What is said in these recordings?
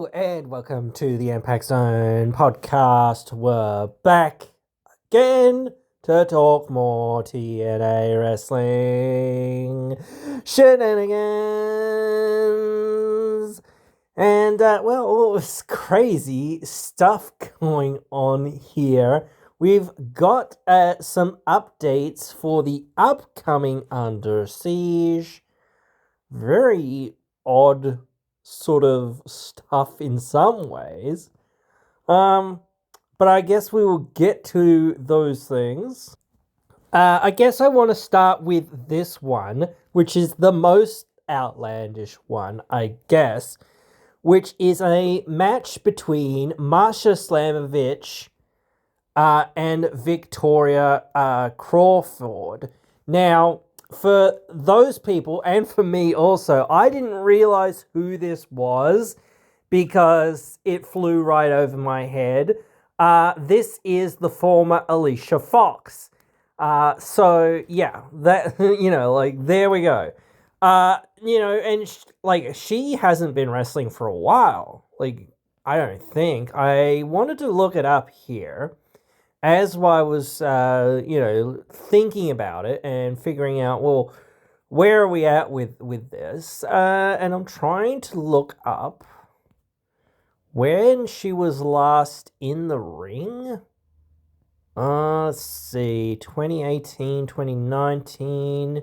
Hello and welcome to the Impact Zone podcast. We're back again to talk more TNA wrestling shenanigans. And, all this crazy stuff going on here. We've got some updates for the upcoming Underseige. Very odd sort of stuff in some ways. But I guess we will get to those things. I guess I want to start with this one, which is the most outlandish one, I guess, which is a match between Marsha Slamovich and Victoria Crawford. Now, for those people, and for me also, I didn't realize who this was because it flew right over my head. This is the former Alicia Fox. So, yeah, that, there we go. She hasn't been wrestling for a while. I don't think. I wanted to look it up here as I was, thinking about it and figuring out, well, where are we at with this? And I'm trying to look up when she was last in the ring. Let's see, 2018, 2019.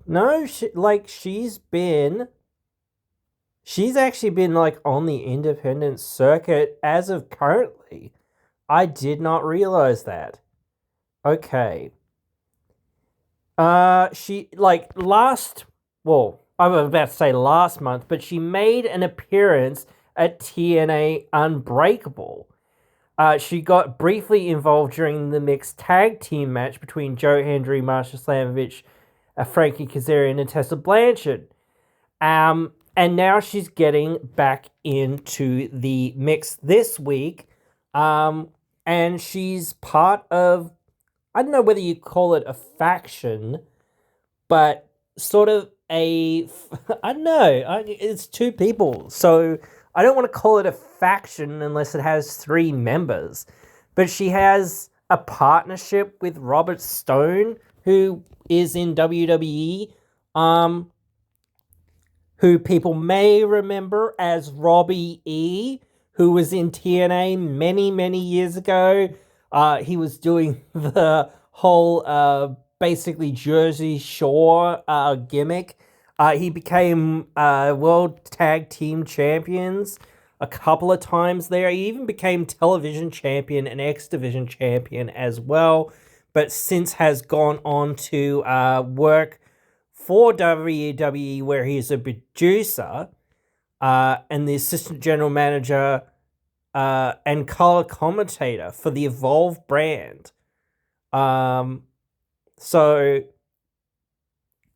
No, she's actually been, on the independent circuit as of currently. I did not realize that. Okay. I was about to say last month, but she made an appearance at TNA Unbreakable. She got briefly involved during the mixed tag team match between Joe Hendry, Marsha Slamovich, Frankie Kazarian, and Tessa Blanchard. And now she's getting back into the mix this week. And she's part of, I don't know whether you call it a faction, but sort of I don't know, it's two people, so I don't want to call it a faction unless it has three members. But she has a partnership with Robert Stone, who is in WWE, who people may remember as Robbie E., who was in TNA many, many years ago. He was doing the whole basically Jersey Shore gimmick. He became World Tag Team Champions a couple of times there. He even became Television Champion and X Division Champion as well, but since has gone on to work for WWE, where he's a producer and the assistant general manager and color commentator for the Evolve brand. So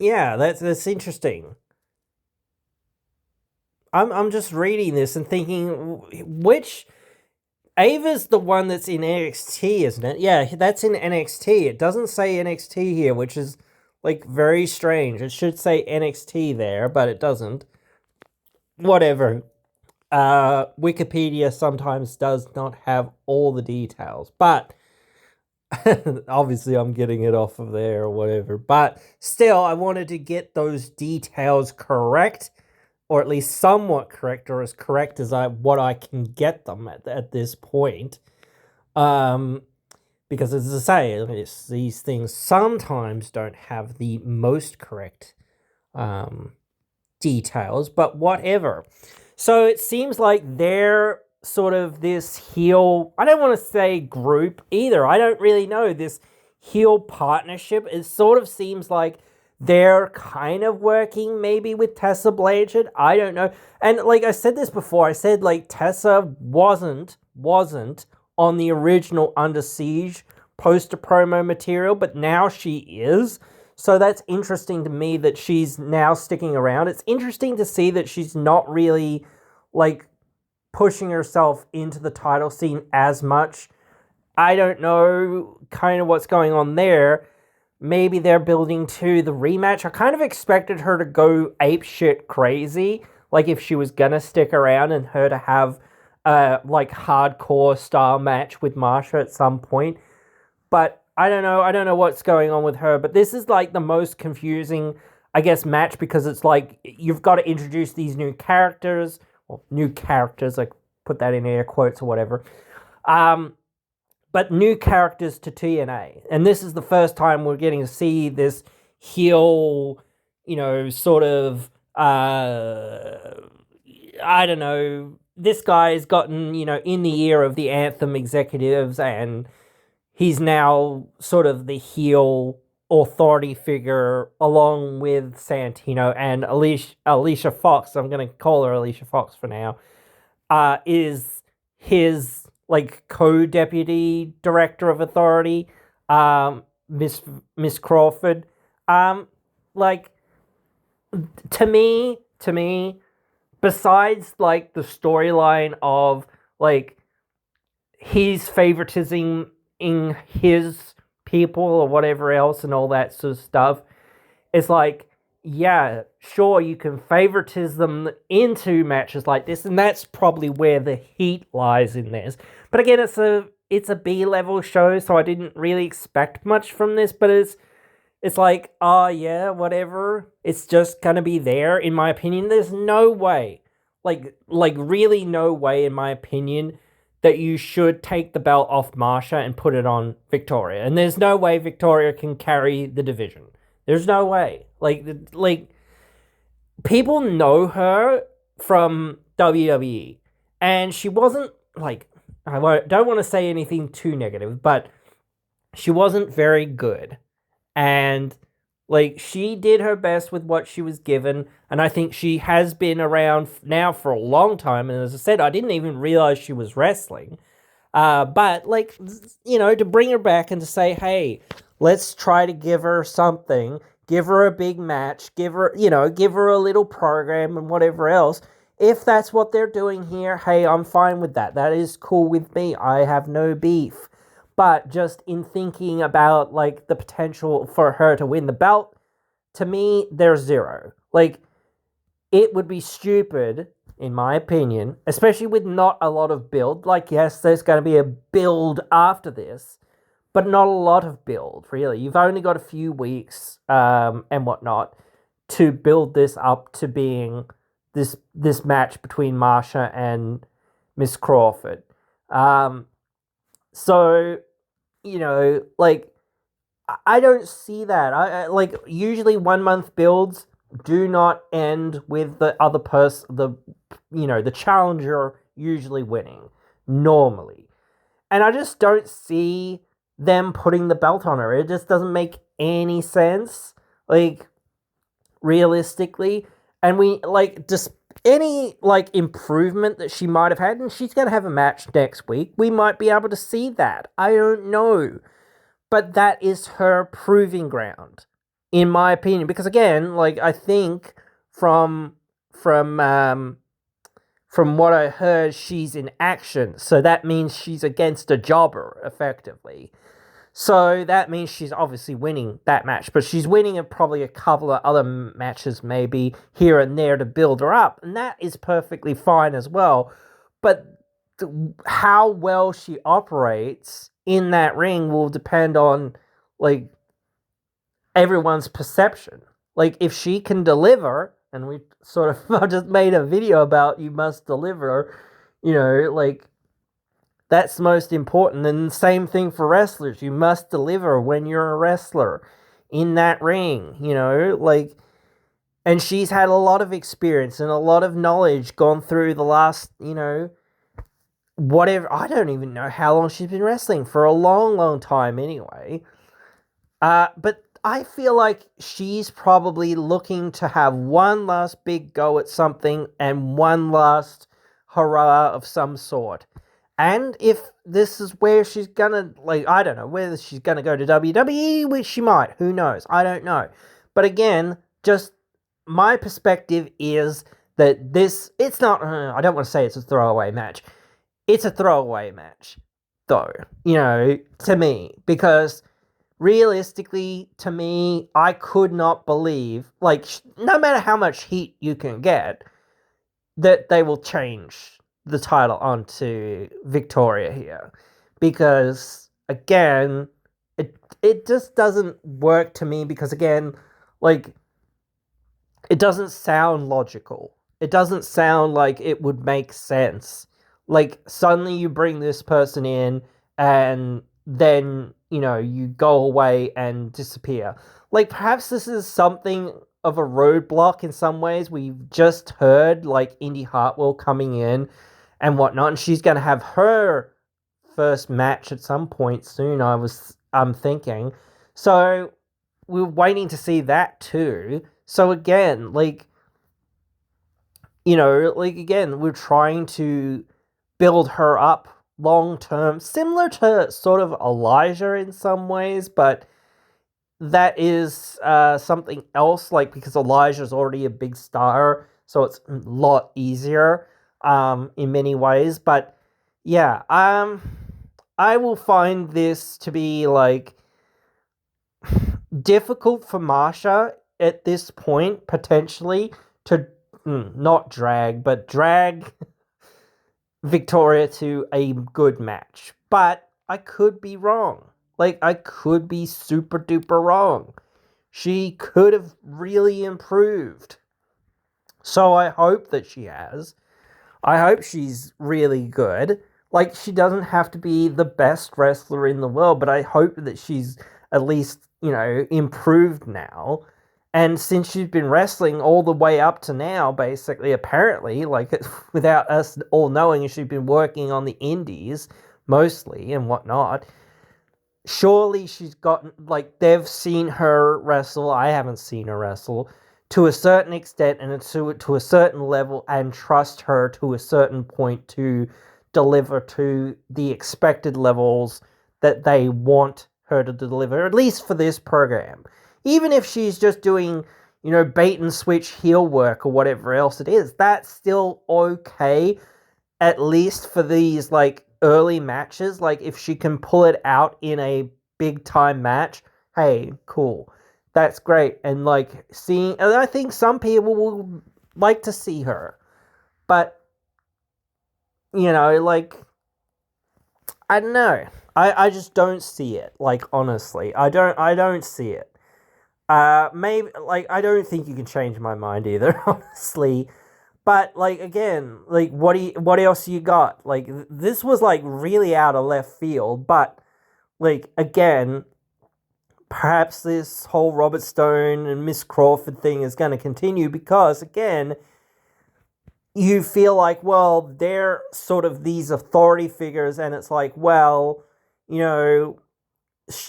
yeah, that's interesting. I'm just reading this and thinking, which Ava's the one that's in NXT, isn't it? Yeah, that's in NXT. It doesn't say NXT here, which is very strange. It should say NXT there, but it doesn't. Whatever. Wikipedia sometimes does not have all the details, but obviously I'm getting it off of there or whatever. But still, I wanted to get those details correct, or at least somewhat correct, or as correct as what I can get them at this point. Because as I say, these things sometimes don't have the most correct details, but whatever. So it seems like they're sort of this heel, I don't want to say group either. I don't really know, this heel partnership. It sort of seems like they're kind of working maybe with Tessa Blanchard. I don't know. And I said this before, I said Tessa wasn't on the original Underseige poster promo material, but now she is. So that's interesting to me that she's now sticking around. It's interesting to see that she's not really pushing herself into the title scene as much. I don't know kind of what's going on there. Maybe they're building to the rematch. I kind of expected her to go apeshit crazy, like if she was gonna stick around and her to have a like hardcore style match with Marsha at some point. But I don't know. I don't know what's going on with her. But this is like the most confusing, I guess, match because it's like you've got to introduce these new characters, or new characters, like put that in air quotes or whatever. But new characters to TNA. And this is the first time we're getting to see this heel, sort of, I don't know, this guy's gotten, in the ear of the Anthem executives, and he's now sort of the heel authority figure along with Santino, and Alicia Fox, I'm going to call her Alicia Fox for now, is his like co-deputy director of authority, Miss Crawford. Like to me, besides like the storyline of like his favoritism in his people or whatever else and all that sort of stuff, it's like, yeah, sure, you can favoritism them into matches like this, and that's probably where the heat lies in this. But again, it's a B-level show, so I didn't really expect much from this, but it's like, oh yeah, whatever. It's just gonna be there, in my opinion. There's no way, like really no way, in my opinion, that you should take the belt off Marsha and put it on Victoria. And there's no way Victoria can carry the division. There's no way. Like people know her from WWE, and she wasn't like, don't want to say anything too negative, but she wasn't very good. And like she did her best with what she was given, and I think she has been around now for a long time. And as I said, I didn't even realize she was wrestling. But like, to bring her back and to say, hey, let's try to give her something, give her a big match, give her a little program and whatever else. If that's what they're doing here, hey, I'm fine with that. That is cool with me. I have no beef. But just in thinking about like the potential for her to win the belt, to me, there's zero. Like, it would be stupid, in my opinion, especially with not a lot of build. Like, yes, there's going to be a build after this, but not a lot of build, really. You've only got a few weeks and whatnot to build this up to being this match between Marsha and Miss Crawford. So, like, I don't see that. I like, usually 1 month builds do not end with the other person, the challenger usually winning, normally. And I just don't see them putting the belt on her. It just doesn't make any sense, like, realistically. And we, like, just any, like, improvement that she might have had, and she's going to have a match next week, we might be able to see that. I don't know. But that is her proving ground, in my opinion. Because, again, like, I think from what I heard, she's in action. So that means she's against a jobber, effectively. So that means she's obviously winning that match. But she's winning probably a couple of other matches, maybe, here and there to build her up. And that is perfectly fine as well. But how well she operates in that ring will depend on, like, everyone's perception. Like, if she can deliver, and we sort of I just made a video about you must deliver, like, that's most important. And same thing for wrestlers. You must deliver when you're a wrestler in that ring, like, and she's had a lot of experience and a lot of knowledge gone through the last, whatever. I don't even know how long she's been wrestling, for a long, long time anyway. But I feel like she's probably looking to have one last big go at something and one last hurrah of some sort. And if this is where she's gonna, like, I don't know, whether she's gonna go to WWE, which she might, who knows, I don't know. But again, just my perspective is that it's not, I don't want to say it's a throwaway match. It's a throwaway match, though, to me, because realistically, to me, I could not believe, like, no matter how much heat you can get, that they will change the title onto Victoria here, because again, it just doesn't work to me, because again, like, it doesn't sound logical. It doesn't sound like it would make sense. Like, suddenly you bring this person in and then, you go away and disappear. Like, perhaps this is something of a roadblock in some ways. We've just heard, like, Indy Hartwell coming in and whatnot, and she's going to have her first match at some point soon, I'm thinking. So, we're waiting to see that too. So again, again, we're trying to build her up long term, similar to sort of Elijah in some ways, but that is something else, like, because Elijah's already a big star, so it's a lot easier in many ways. But yeah, I will find this to be like difficult for Marsha at this point, potentially, to not drag Victoria to a good match. But I could be wrong. Like, I could be super duper wrong. She could have really improved. So I hope that she has. I hope she's really good. Like, she doesn't have to be the best wrestler in the world, but I hope that she's at least, improved now. And since she's been wrestling all the way up to now, basically, apparently, like, without us all knowing, she's been working on the indies mostly and whatnot. Surely she's gotten, like, they've seen her wrestle. I haven't seen her wrestle to a certain extent and to a certain level, and trust her to a certain point to deliver to the expected levels that they want her to deliver, at least for this program. Even if she's just doing, bait and switch heel work or whatever else it is, that's still okay, at least for these, like, early matches. Like, if she can pull it out in a big time match, hey, cool. That's great. And, like, and I think some people will like to see her. But, like, I don't know. I just don't see it. Like, honestly, I don't see it. Maybe, like, I don't think you can change my mind either, honestly. But, like, again, like, what else you got? Like, this was, like, really out of left field, but, like, again, perhaps this whole Robert Stone and Miss Crawford thing is going to continue, because, again, you feel like, well, they're sort of these authority figures, and it's like, well,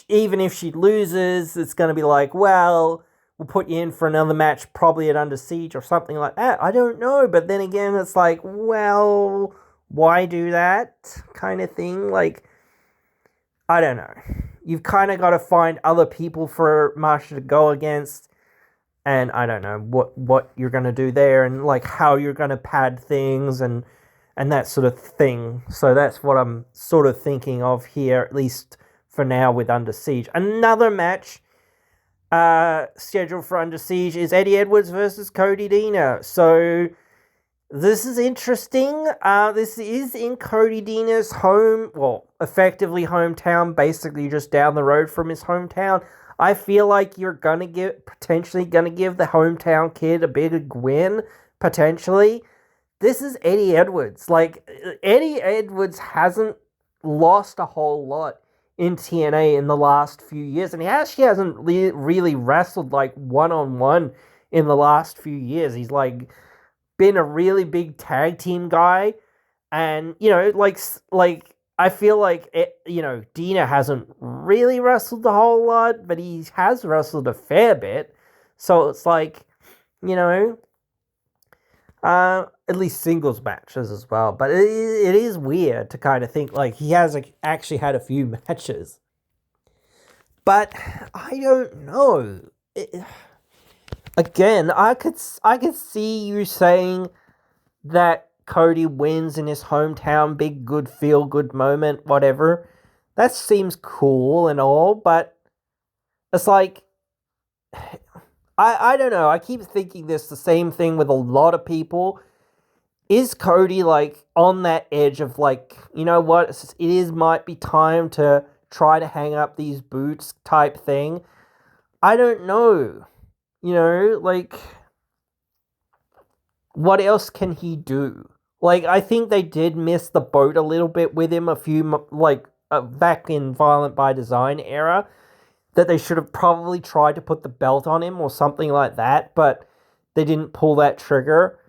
even if she loses, it's going to be like, well, we'll put you in for another match, probably at Underseige or something like that. I don't know. But then again, it's like, well, why do that kind of thing? Like, I don't know. You've kind of got to find other people for Marsha to go against. And I don't know what you're going to do there, and, like, how you're going to pad things and that sort of thing. So that's what I'm sort of thinking of here, at least for now, with Underseige. Another match scheduled for Underseige is Eddie Edwards versus Cody Deaner. So this is interesting. This is in Cody Deaner's effectively hometown, basically just down the road from his hometown. I feel like you're potentially gonna give the hometown kid a big win, potentially. This is Eddie Edwards. Like, Eddie Edwards hasn't lost a whole lot in TNA in the last few years, and he actually hasn't really wrestled, like, one-on-one in the last few years. He's, like, been a really big tag team guy, and, I feel like Deaner hasn't really wrestled a whole lot, but he has wrestled a fair bit. So it's like, at least singles matches as well. But it is weird to kind of think, like, he has actually had a few matches. But I don't know. Again, I could see you saying that Cody wins in his hometown, big good feel good moment, whatever. That seems cool and all, but it's like, I don't know. I keep thinking this the same thing with a lot of people. is Cody like on that edge of like, you know what, might be time to try to hang up these boots type thing? I don't know. You know, like, what else can he do? Like, I think they did miss the boat a little bit with him back in Violent by Design era, that they should have probably tried to put the belt on him or something like that, but they didn't pull that trigger.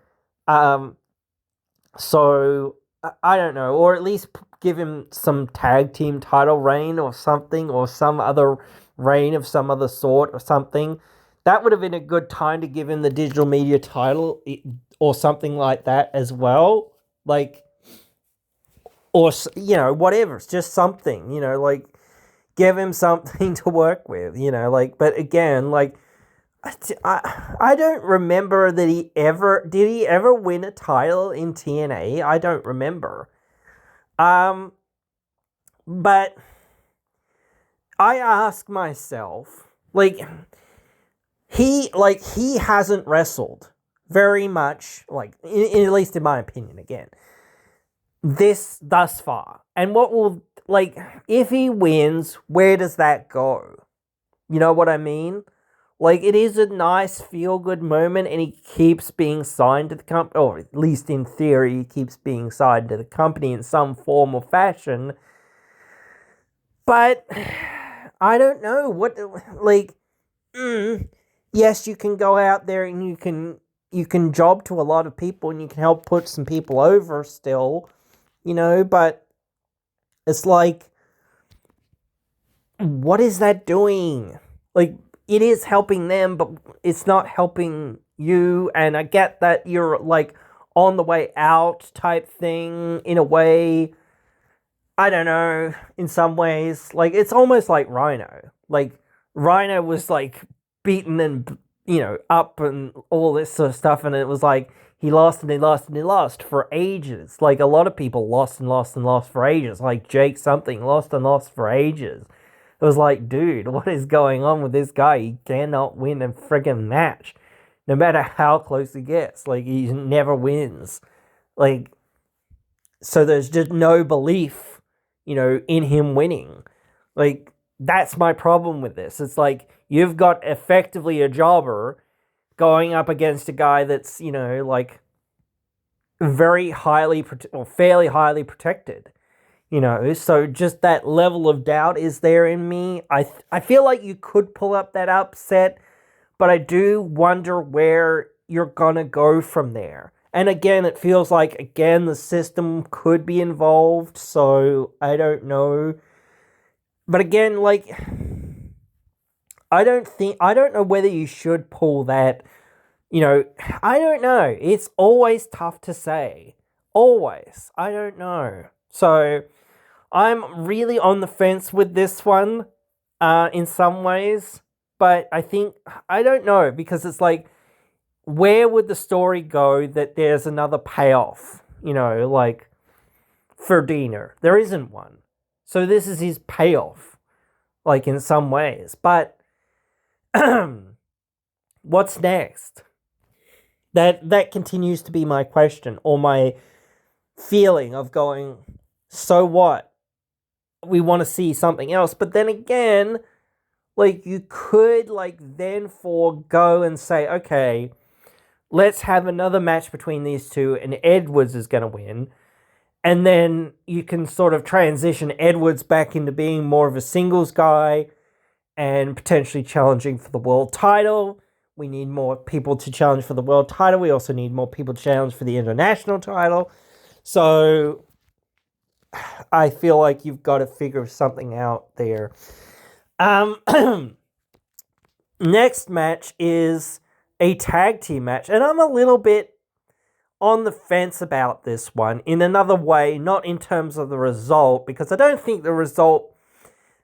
So I don't know, or at least give him some tag team title reign or something, or some other reign of some other sort or something. That would have been a good time to give him the digital media title or something like that as well. Like, or, you know, whatever. It's just something, you know, like, give him something to work with, you know, like, but again, like, I don't remember that did he ever win a title in TNA? I don't remember. But I ask myself, he hasn't wrestled very much, at least in my opinion, again, this thus far. And what will, if he wins, where does that go? You know what I mean? Like, it is a nice feel-good moment, and he keeps being signed to the company, or at least in theory, he keeps being signed to the company in some form or fashion. But I don't know what, yes, you can go out there and you can job to a lot of people, and you can help put some people over still, you know, but it's like, what is that doing? Like, it is helping them, but it's not helping you. And I get that you're like on the way out type thing in a way. I don't know, in some ways. Like, it's almost like Rhino. Like, Rhino was like beaten and, you know, up and all this sort of stuff. And it was like he lost and he lost and he lost for ages. Like, a lot of people lost and lost and lost for ages. Like, Jake something lost and lost for ages. It was like, dude, what is going on with this guy? He cannot win a friggin' match. No matter how close he gets. Like, he never wins. Like, so there's just no belief, you know, in him winning. Like, that's my problem with this. It's like, you've got effectively a jobber going up against a guy that's, you know, like, very highly, or fairly highly protected. You know, so just that level of doubt is there in me. I feel like you could pull up that upset, but I do wonder where you're gonna go from there. And again, it feels like, again, the system could be involved, so I don't know. But again, like, I don't know whether you should pull that, you know, I don't know. It's always tough to say. Always. I don't know. So, I'm really on the fence with this one, in some ways, but I don't know, because it's like, where would the story go that there's another payoff, you know, like, for Diener? There isn't one. So this is his payoff, like, in some ways, but what's next? That continues to be my question, or my feeling of going, so what? We want to see something else. But then again, like, you could, like, then forego and say, okay, let's have another match between these two, and Edwards is going to win. And then you can sort of transition Edwards back into being more of a singles guy and potentially challenging for the world title. We need more people to challenge for the world title. We also need more people to challenge for the international title. So I feel like you've got to figure something out there. Next match is a tag team match, and I'm a little bit on the fence about this one in another way, not in terms of the result, because I don't think the result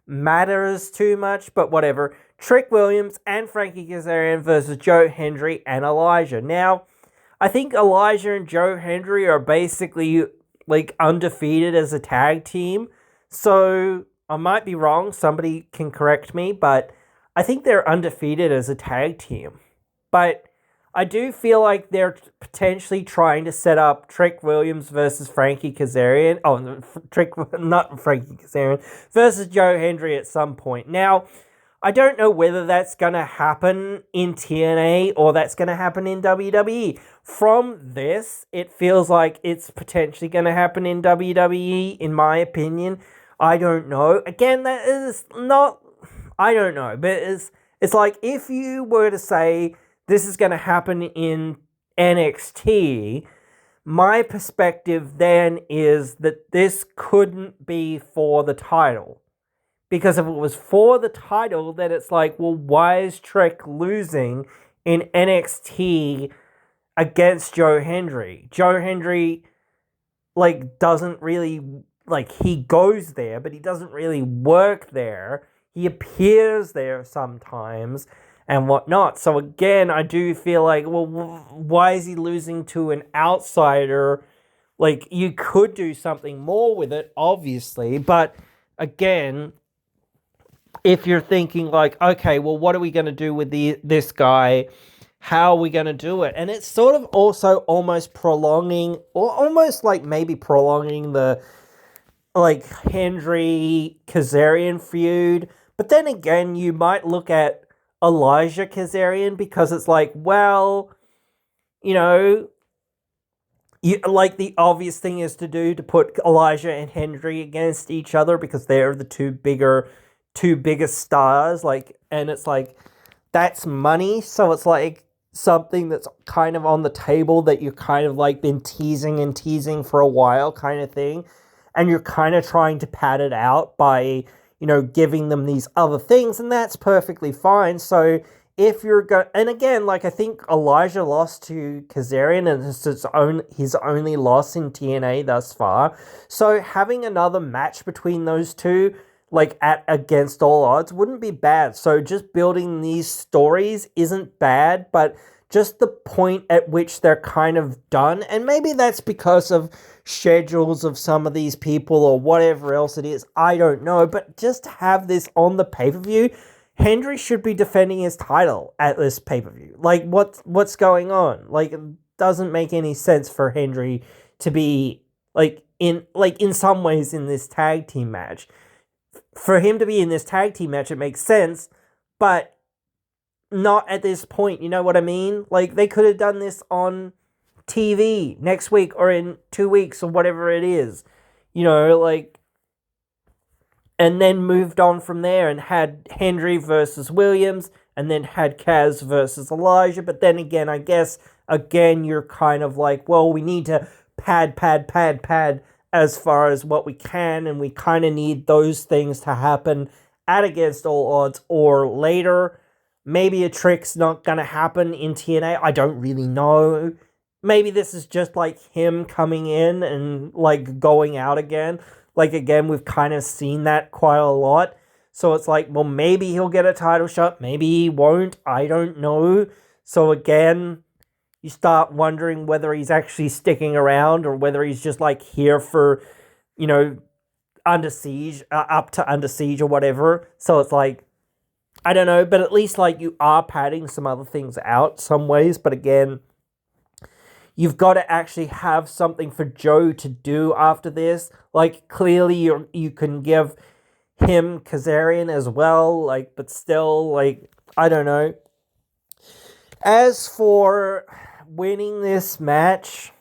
matters too much, but whatever. Trick Williams and Frankie Kazarian versus Joe Hendry and Elijah. Now, I think Elijah and Joe Hendry are basically, like, undefeated as a tag team, so I might be wrong, somebody can correct me, but I think they're undefeated as a tag team. But I do feel like they're potentially trying to set up Trick Williams versus Frankie Kazarian. Oh, not Frankie Kazarian versus Joe Hendry at some point. Now, I don't know whether that's going to happen in TNA or that's going to happen in WWE. From this, it feels like it's potentially going to happen in WWE, in my opinion. I don't know. Again, that is not... I don't know, but it's like if you were to say this is going to happen in NXT, my perspective then is that this couldn't be for the title. Because if it was for the title, then it's like, well, why is Trick losing in NXT against Joe Hendry? Joe Hendry, doesn't really, he goes there, but he doesn't really work there. He appears there sometimes and whatnot. So again, I do feel like, well, why is he losing to an outsider? You could do something more with it, obviously, but again, if you're thinking okay, well, what are we going to do with this guy? How are we going to do it? And it's sort of also almost prolonging, or almost maybe prolonging the Hendry Kazarian feud. But then again, you might look at Elijah Kazarian because it's well, the obvious thing is to put Elijah and Hendry against each other because they're the two biggest stars, and it's that's money, so it's something that's kind of on the table that you're kind of been teasing for a while kind of thing, and you're kind of trying to pad it out by giving them these other things, and that's perfectly fine. So if you're and again, I think Elijah lost to Kazarian, and it's his only loss in TNA thus far, so having another match between those two at against all odds wouldn't be bad. So just building these stories isn't bad, but just the point at which they're kind of done, and maybe that's because of schedules of some of these people or whatever else it is, I don't know, but just have this on the pay-per-view. Hendry should be defending his title at this pay-per-view. What's going on? It doesn't make any sense for Hendry to be in some ways in this tag team match. For him to be in this tag team match, it makes sense, but not at this point, you know what I mean? They could have done this on TV next week or in 2 weeks or whatever it is, and then moved on from there and had Hendry versus Williams and then had Kaz versus Elijah. But then again, I guess, you're kind of well, we need to pad as far as what we can, and we kind of need those things to happen at Against All Odds or later. Maybe a Trick's not going to happen in TNA. I don't really know. Maybe this is just him coming in and going out again. Again, we've kind of seen that quite a lot. So it's well, maybe he'll get a title shot. Maybe he won't. I don't know. So again, you start wondering whether he's actually sticking around or whether he's just here for, Underseige, up to Underseige or whatever. So it's I don't know, but at least you are padding some other things out some ways. But again, you've got to actually have something for Joe to do after this. Clearly you can give him Kazarian as well, but still, I don't know. As for winning this match,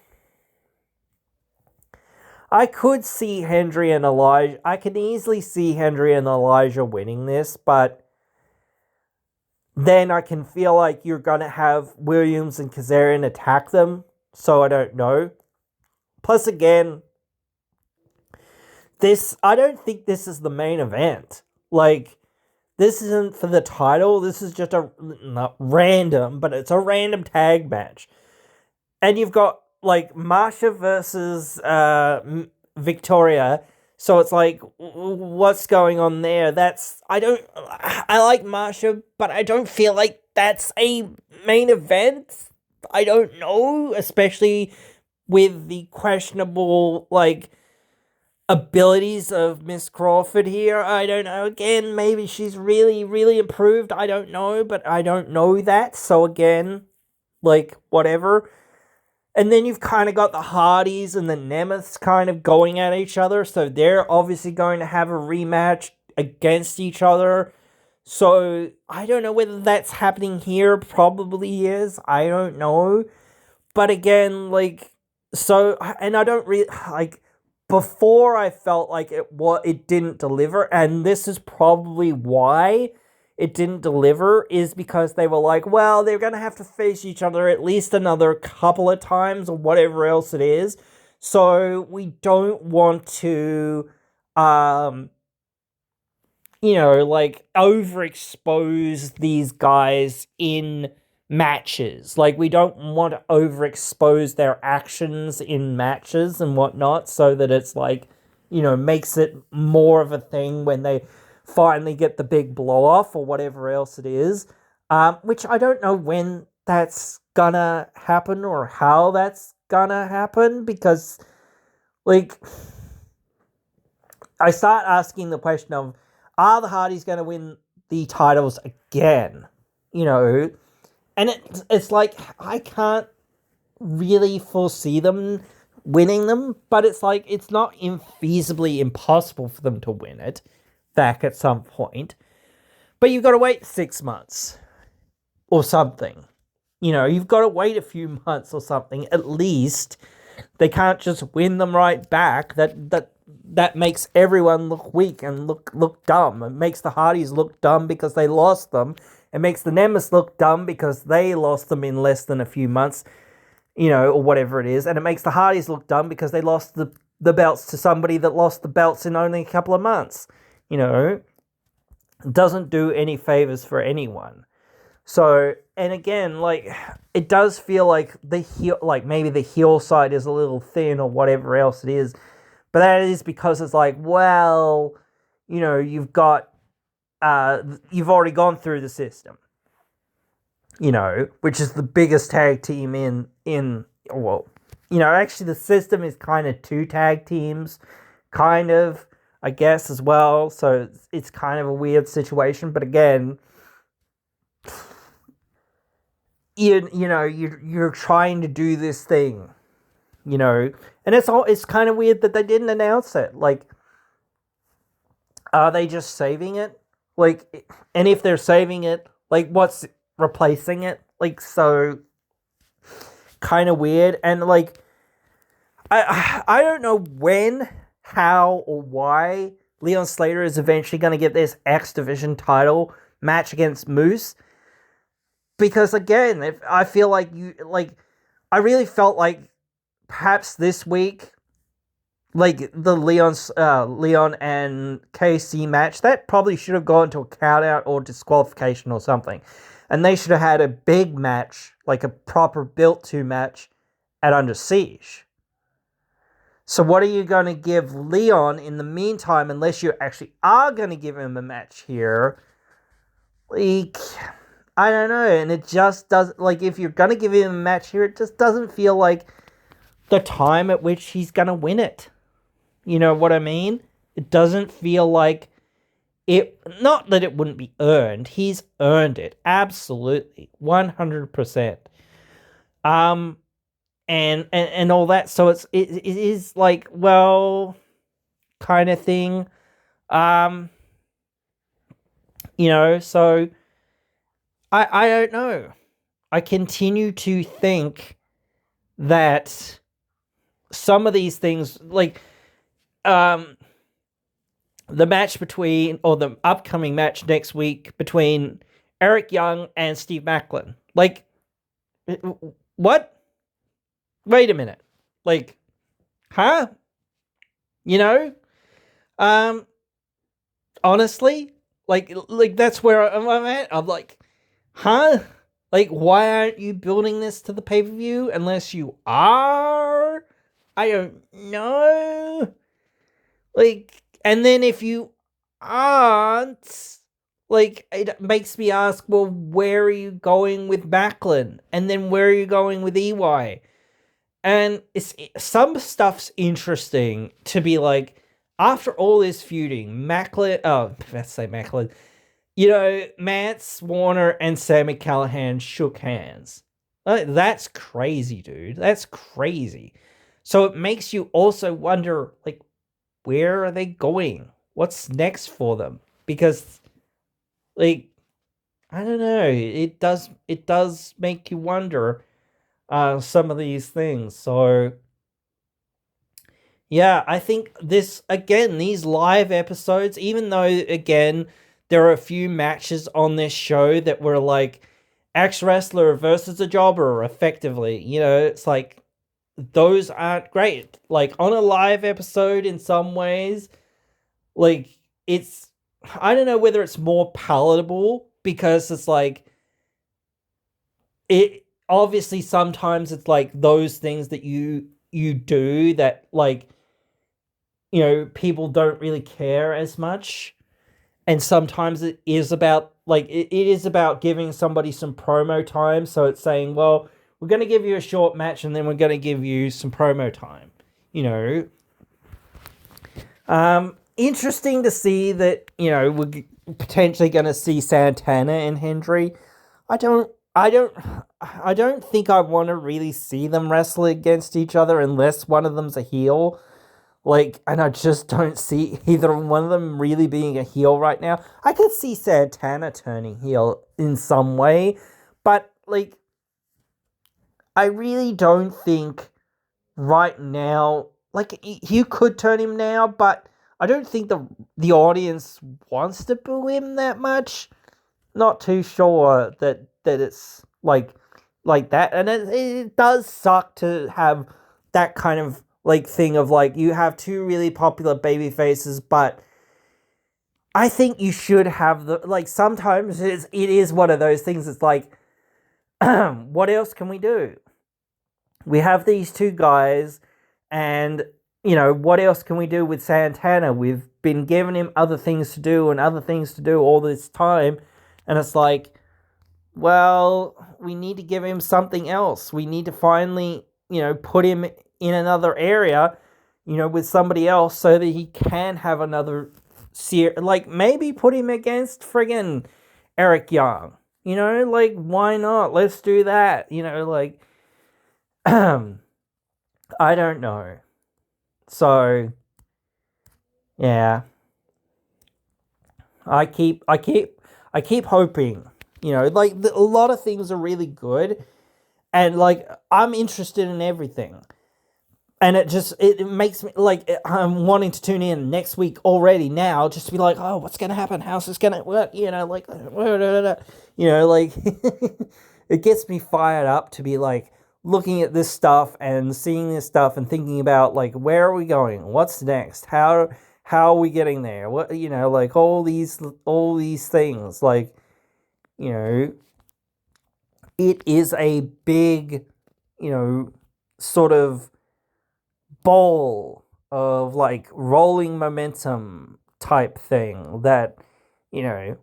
I could see Hendry and Elijah. I can easily see Hendry and Elijah winning this, but then I can feel you're going to have Williams and Kazarian attack them, so I don't know. Plus, again, I don't think this is the main event. This isn't for the title. This is just not random, but it's a random tag match. And you've got, Marsha versus Victoria. So it's what's going on there? I like Marsha, but I don't feel that's a main event. I don't know, especially with the questionable, abilities of Miss Crawford here. I don't know. Again, maybe she's really, really improved. I don't know, but I don't know that. So again, like, whatever. And then you've kind of got the Hardys and the Nemeths kind of going at each other. So they're obviously going to have a rematch against each other. So I don't know whether that's happening here. Probably is. I don't know. But again, like, so, and I don't really, like, before I felt like it didn't deliver. And this is probably why it didn't deliver, is because they were like, well, they're going to have to face each other at least another couple of times or whatever else it is. So we don't want to, like, overexpose these guys in matches. Like, we don't want to overexpose their actions in matches and whatnot, so that it's like, makes it more of a thing when they finally get the big blow off or whatever else it is. Which I don't know when that's gonna happen or how that's gonna happen, because, like, I start asking the question of, are the Hardys going to win the titles again? And it's like, I can't really foresee them winning them, but it's like, it's not infeasibly impossible for them to win it back at some point. But you've got to wait 6 months or something. You've got to wait a few months or something, at least. They can't just win them right back. That makes everyone look weak and look dumb. It makes the Hardys look dumb because they lost them. It makes the Nemeths look dumb because they lost them in less than a few months, or whatever it is. And it makes the Hardys look dumb because they lost the belts to somebody that lost the belts in only a couple of months. It doesn't do any favors for anyone. So, and again, like, it does feel like maybe the heel side is a little thin or whatever else it is. But that is because it's like, well, you've already gone through the system, which is the biggest tag team actually the system is kind of 2 tag teams, kind of, I guess, as well. So it's kind of a weird situation. But again, you're trying to do this thing, and it's kind of weird that they didn't announce it. Like, are they just saving it? Like, and if they're saving it, like, what's replacing it? Like, so kind of weird. And like, I don't know when, how, or why Leon Slater is eventually going to get this X Division title match against Moose. Because again, I feel like I really felt like perhaps this week, like the Leon and KC match, that probably should have gone to a count out or disqualification or something. And they should have had a big match, like a proper built to match at Underseige. So what are you going to give Leon in the meantime, unless you actually are going to give him a match here? Like, I don't know. And it just doesn't, like, if you're going to give him a match here, it just doesn't feel like the time at which he's going to win it. You know what I mean? It doesn't feel like it, not that it wouldn't be earned. He's earned it. Absolutely. 100%. And all that. So it is like, well, kind of thing. So I don't know. I continue to think that some of these things, like, the match between, or the upcoming match next week between Eric Young and Steve Macklin. Like, what? Wait a minute. Like, huh? Honestly, like that's where I'm at. I'm like, huh? Like, why aren't you building this to the pay-per-view unless you are? I don't know. Like, and then if you aren't, like, it makes me ask, well, where are you going with Macklin? And then where are you going with EY? And some stuff's interesting to be like, after all this feuding, Mance, Warner, and Sammy Callahan shook hands. That's crazy, dude. That's crazy. So it makes you also wonder, like, where are they going? What's next for them? Because, like, I don't know. It does make you wonder some of these things. So yeah, I think this again, these live episodes, even though again there are a few matches on this show that were like ex wrestler versus a jobber, effectively. It's like those aren't great. Like on a live episode, in some ways, like it's I don't know whether it's more palatable because it's like it obviously sometimes it's like those things that you do that like people don't really care as much. And sometimes it is about like it is about giving somebody some promo time. So it's saying, well, we're going to give you a short match and then we're going to give you some promo time. You know, interesting to see that we're potentially going to see Santana and Hendry. I don't think I want to really see them wrestle against each other unless one of them's a heel. Like, and I just don't see either one of them really being a heel right now. I could see Santana turning heel in some way, but like, I really don't think right now. Like, you could turn him now, but I don't think the audience wants to boo him that much. Not too sure that it's like that, and it does suck to have that kind of like thing of like you have two really popular baby faces, but I think you should have the like sometimes it is one of those things. It's like what else can we do? We have these two guys, and what else can we do with Santana? We've been giving him other things to do and other things to do all this time, and it's like, well, we need to give him something else. We need to finally, put him in another area, with somebody else so that he can have another like maybe put him against friggin' Eric Young. Like why not? Let's do that. Like I don't know. So, yeah. I keep hoping. Like a lot of things are really good and like I'm interested in everything. And it makes me like I'm wanting to tune in next week already now just to be like, oh, what's gonna happen? How's this gonna work? Like like it gets me fired up to be like looking at this stuff and seeing this stuff and thinking about like where are we going? What's next? How are we getting there? What like all these things like you know it is a big sort of ball of like rolling momentum type thing that you know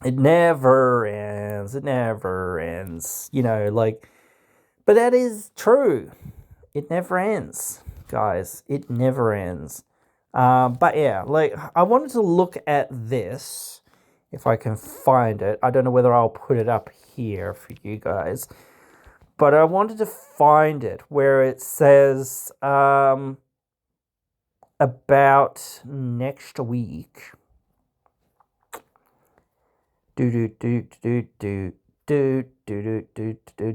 it never ends, like, but that is true. It never ends, guys. It never ends. But yeah, like I wanted to look at this if I can find it. I don't know whether I'll put it up here for you guys, but I wanted to find it where it says about next week. Do do do do do do do do do do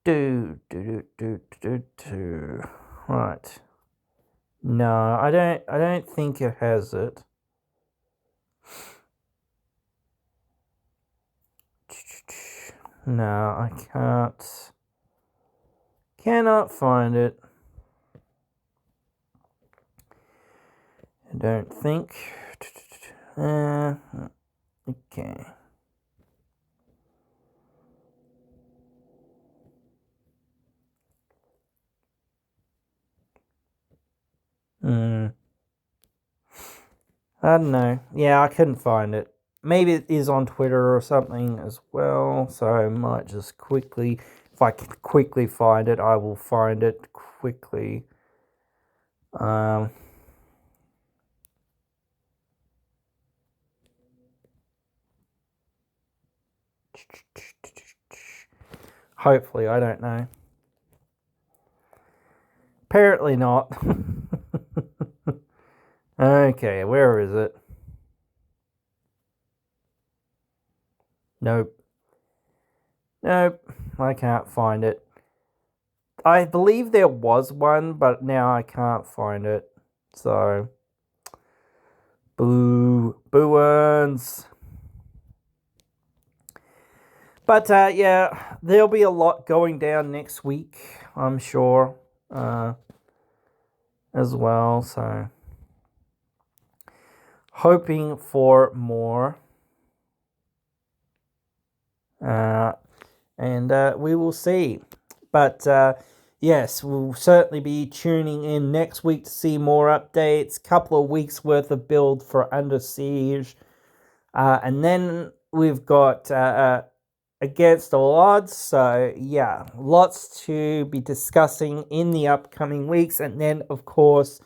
do do do do do. Right. No, I don't think it has it. No, I can't. Cannot find it. I don't think. Okay. I don't know. Yeah, I couldn't find it. Maybe it is on Twitter or something as well, so I might just quickly, if I can quickly find it, I will find it quickly. Um, Hopefully, I don't know. Apparently not. Okay, where is it? Nope. Nope, I can't find it. I believe there was one, but now I can't find it. So, boo earns. But yeah, there'll be a lot going down next week, I'm sure, as well. So, hoping for more. And we will see. But yes, we'll certainly be tuning in next week to see more updates. Couple of weeks worth of build for Underseige. And then we've got Against All Odds. So yeah, lots to be discussing in the upcoming weeks. And then, of course,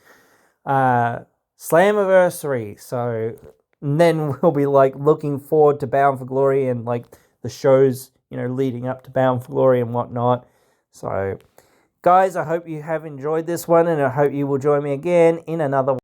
Slammiversary. So then we'll be like looking forward to Bound for Glory and like the shows, leading up to Bound for Glory and whatnot. So, guys, I hope you have enjoyed this one, and I hope you will join me again in another one.